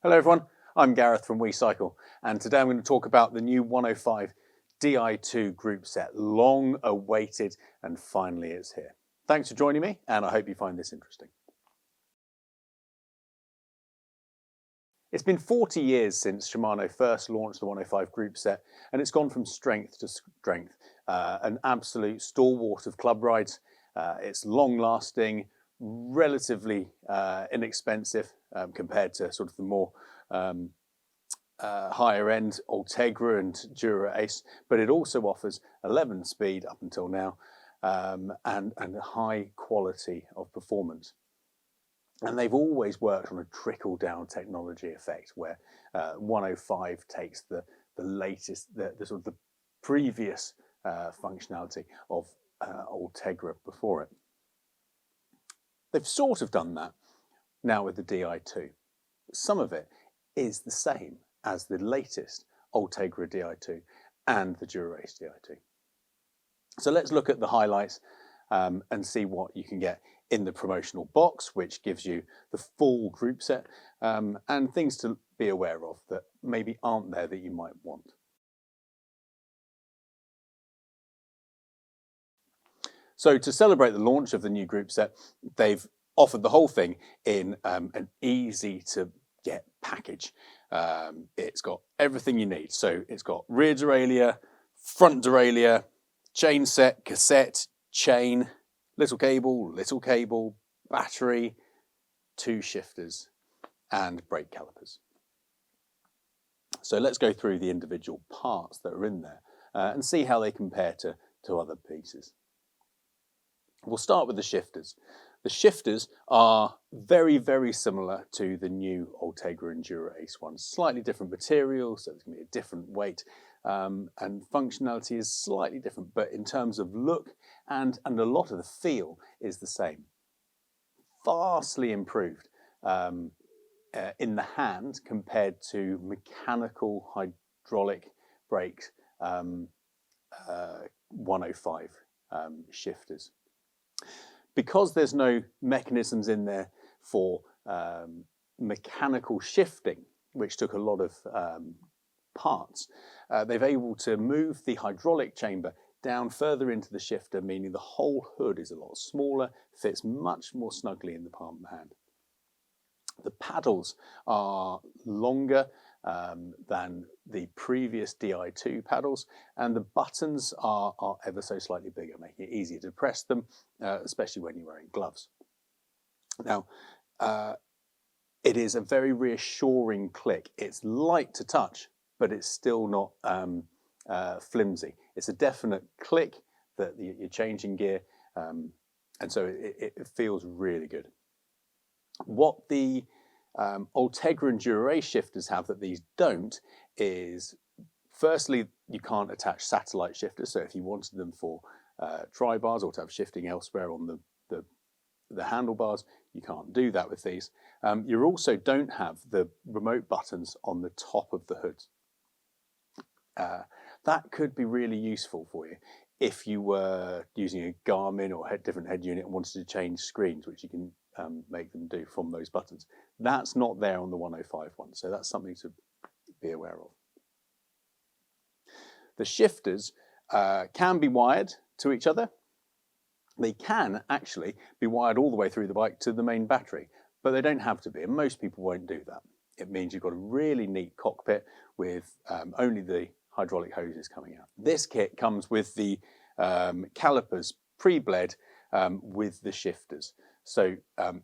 Hello everyone, I'm Gareth from WeCycle, and today I'm going to talk about the new 105 Di2 group set. Long awaited, and finally it's here. Thanks for joining me, and I hope you find this interesting. It's been 40 years since Shimano first launched the 105 group set, and it's gone from strength to strength. An absolute stalwart of club rides. It's long lasting, relatively inexpensive compared to sort of the more higher end Ultegra and Dura Ace, but it also offers 11 speed up until now and high quality of performance. And they've always worked on a trickle down technology effect where 105 takes the latest, the sort of the previous functionality of Ultegra before it. They've sort of done that now with the Di2. Some of it is the same as the latest Ultegra Di2 and the Dura Ace Di2. So let's look at the highlights and see what you can get in the promotional box, which gives you the full group set and things to be aware of that maybe aren't there that you might want. So to celebrate the launch of the new group set, they've offered the whole thing in an easy to get package. It's got everything you need. So it's got rear derailleur, front derailleur, chain set, cassette, chain, little cable, battery, 2 shifters and brake calipers. So let's go through the individual parts that are in there and see how they compare to other pieces. We'll start with the shifters. The shifters are very, very similar to the new Ultegra and Dura Ace ones. Slightly different material, so it's going to be a different weight, and functionality is slightly different, but in terms of look and a lot of the feel is the same. Vastly improved in the hand compared to mechanical hydraulic brakes 105 shifters. Because there's no mechanisms in there for mechanical shifting, which took a lot of parts, they've able to move the hydraulic chamber down further into the shifter, meaning the whole hood is a lot smaller, fits much more snugly in the palm of the hand. The paddles are longer than the previous Di2 paddles, and the buttons are ever so slightly bigger, making it easier to press them, especially when you're wearing gloves. Now, it is a very reassuring click. It's light to touch, but it's still not flimsy. It's a definite click that you're changing gear, and so it feels really good. What the Ultegra and Dura Ace shifters have that these don't is, firstly, you can't attach satellite shifters. So if you wanted them for tri-bars or to have shifting elsewhere on the handlebars, you can't do that with these. You also don't have the remote buttons on the top of the hood. That could be really useful for you if you were using a Garmin or different head unit and wanted to change screens, which you can make them do from those buttons. That's not there on the 105 one, so that's something to be aware of. The shifters can be wired to each other. They can actually be wired all the way through the bike to the main battery, but they don't have to be, and most people won't do that. It means you've got a really neat cockpit with only the hydraulic hoses coming out. This kit comes with the calipers pre-bled with the shifters. So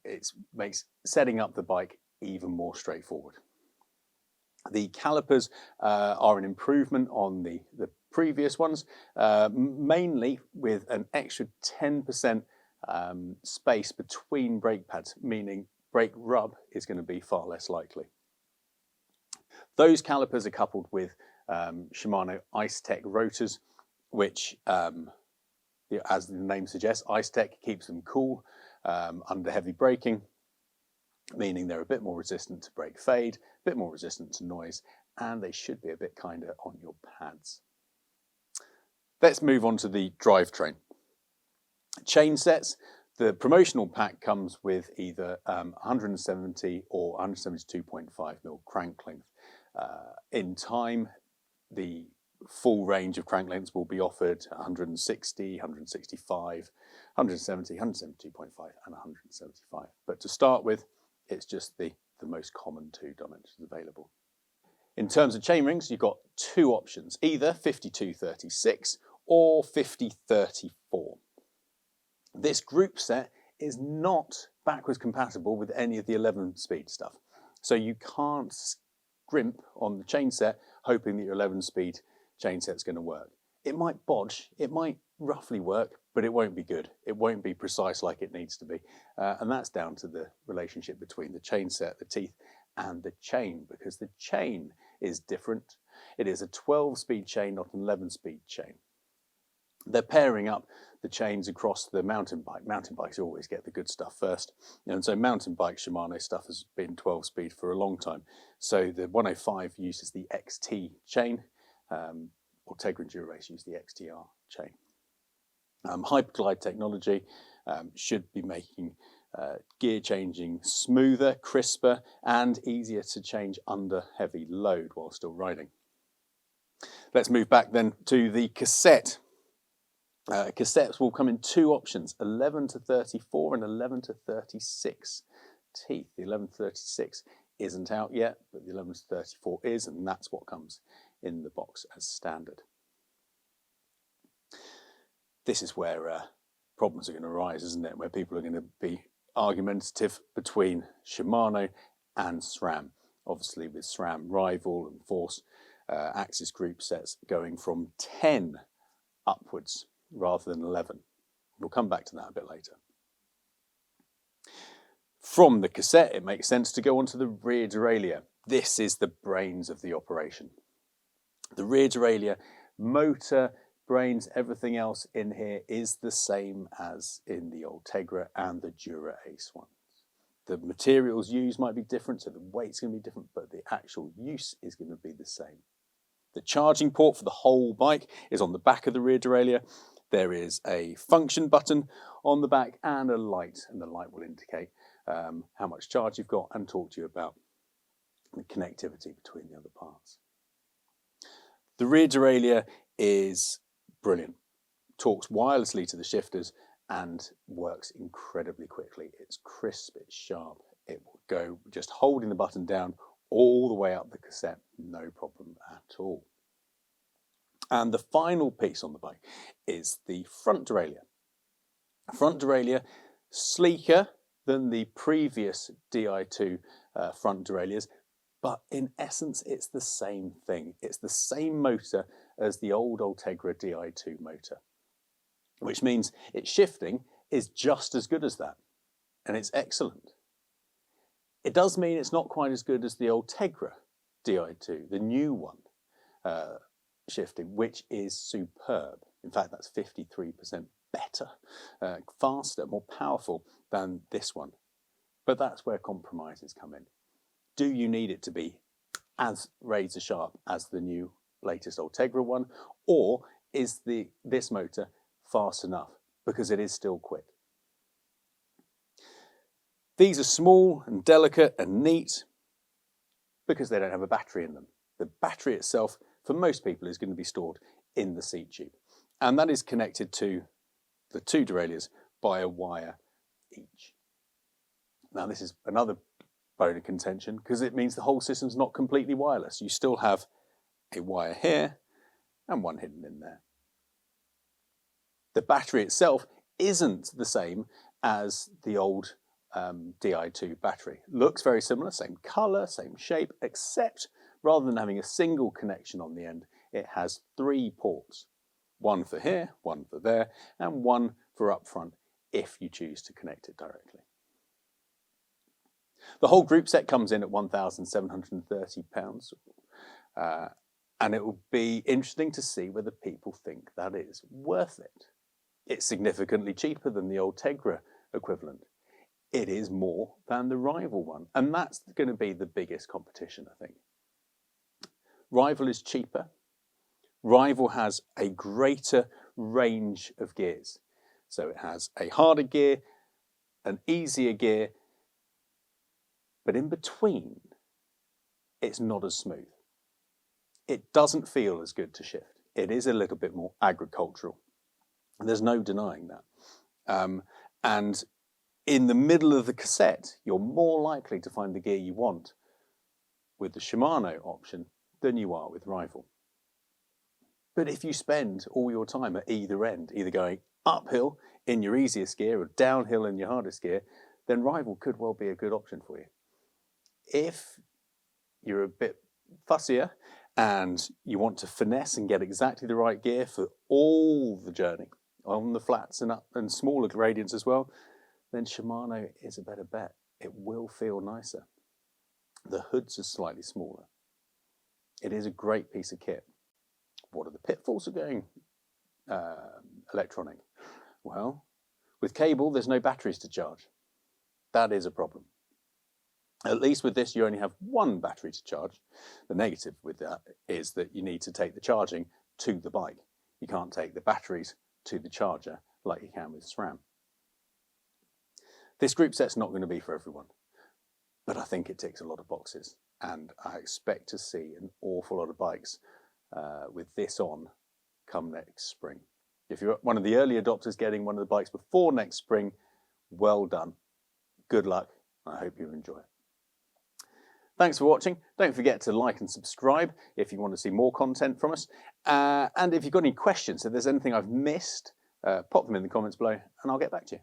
it makes setting up the bike even more straightforward. The calipers are an improvement on the previous ones, mainly with an extra 10% space between brake pads, meaning brake rub is going to be far less likely. Those calipers are coupled with Shimano IceTech rotors, which, as the name suggests, IceTech keeps them cool under heavy braking, meaning they're a bit more resistant to brake fade, a bit more resistant to noise, and they should be a bit kinder on your pads. Let's move on to the drivetrain. Chain sets, The promotional pack comes with either 170 or 172.5mm crank length. In time, the full range of crank lengths will be offered 160, 165, 170, 172.5 and 175. But to start with, it's just the most common two dimensions available. In terms of chain rings, you've got two options, either 52-36 or 50-34. This group set is not backwards compatible with any of the 11-speed stuff. So you can't scrimp on the chain set hoping that your 11-speed chain set's going to work. It might bodge, it might roughly work, but it won't be good. It won't be precise like it needs to be. And that's down to the relationship between the chain set, the teeth, and the chain, because the chain is different. It is a 12-speed chain, not an 11-speed chain. They're pairing up the chains across the mountain bike. Mountain bikes always get the good stuff first. And so mountain bike Shimano stuff has been 12-speed for a long time. So the 105 uses the XT chain, Ortegra and Dura-Race use the XTR chain. Hyperglide technology should be making gear changing smoother, crisper, and easier to change under heavy load while still riding. Let's move back then to the cassette. Cassettes will come in two options, 11-34 and 11-36 teeth. The 11-36 isn't out yet, but the 11-34 is, and that's what comes in the box as standard. This is where problems are going to arise, isn't it? Where people are going to be argumentative between Shimano and SRAM. Obviously with SRAM Rival and Force axis group sets going from 10 upwards rather than 11. We'll come back to that a bit later. From the cassette, it makes sense to go onto the rear derailleur. This is the brains of the operation. The rear derailleur, motor, brains, everything else in here is the same as in the Ortegra and the Dura-Ace ones. The materials used might be different, so the weight's going to be different, but the actual use is going to be the same. The charging port for the whole bike is on the back of the rear derailleur. There is a function button on the back and a light, and the light will indicate how much charge you've got and talk to you about the connectivity between the other parts. The rear derailleur is brilliant. Talks wirelessly to the shifters and works incredibly quickly. It's crisp, it's sharp. It will go just holding the button down all the way up the cassette, no problem at all. And the final piece on the bike is the front derailleur. Front derailleur, sleeker than the previous Di2 front derailleurs, but in essence it's the same thing. It's the same motor as the old Ortegra Di2 motor, which means its shifting is just as good as that, and it's excellent. It does mean it's not quite as good as the Ortegra Di2, the new one, shifting, which is superb. In fact, that's 53% better, faster, more powerful than this one. But that's where compromises come in. Do you need it to be as razor sharp as the new latest Ortegra one, or is this motor fast enough? Because it is still quick. These are small and delicate and neat because they don't have a battery in them. The battery itself, for most people, is going to be stored in the seat tube. And that is connected to the two derailleurs by a wire each. Now, this is another bone of contention because it means the whole system's not completely wireless. You still have a wire here and one hidden in there. The battery itself isn't the same as the old Di2 battery. Looks very similar, same colour, same shape, except rather than having a single connection on the end, it has 3 ports. One for here, one for there, and one for up front if you choose to connect it directly. The whole group set comes in at £1,730, and it will be interesting to see whether people think that is worth it. It's significantly cheaper than the Ortegra equivalent. It is more than the Rival one, and that's going to be the biggest competition, I think. Rival is cheaper. Rival has a greater range of gears. So it has a harder gear, an easier gear, but in between, it's not as smooth. It doesn't feel as good to shift. It is a little bit more agricultural. There's no denying that. And in the middle of the cassette, you're more likely to find the gear you want with the Shimano option than you are with Rival. But if you spend all your time at either end, either going uphill in your easiest gear or downhill in your hardest gear, then Rival could well be a good option for you. If you're a bit fussier and you want to finesse and get exactly the right gear for all the journey, on the flats and up and smaller gradients as well, then Shimano is a better bet. It will feel nicer. The hoods are slightly smaller. It is a great piece of kit. What are the pitfalls of going electronic? Well, with cable, there's no batteries to charge. That is a problem. At least with this, you only have one battery to charge. The negative with that is that you need to take the charging to the bike. You can't take the batteries to the charger like you can with SRAM. This group set's not going to be for everyone, but I think it ticks a lot of boxes, and I expect to see an awful lot of bikes with this on come next spring. If you're one of the early adopters getting one of the bikes before next spring, well done. Good luck. I hope you enjoy it. Thanks for watching. Don't forget to like and subscribe if you want to see more content from us. And if you've got any questions, if there's anything I've missed, pop them in the comments below and I'll get back to you.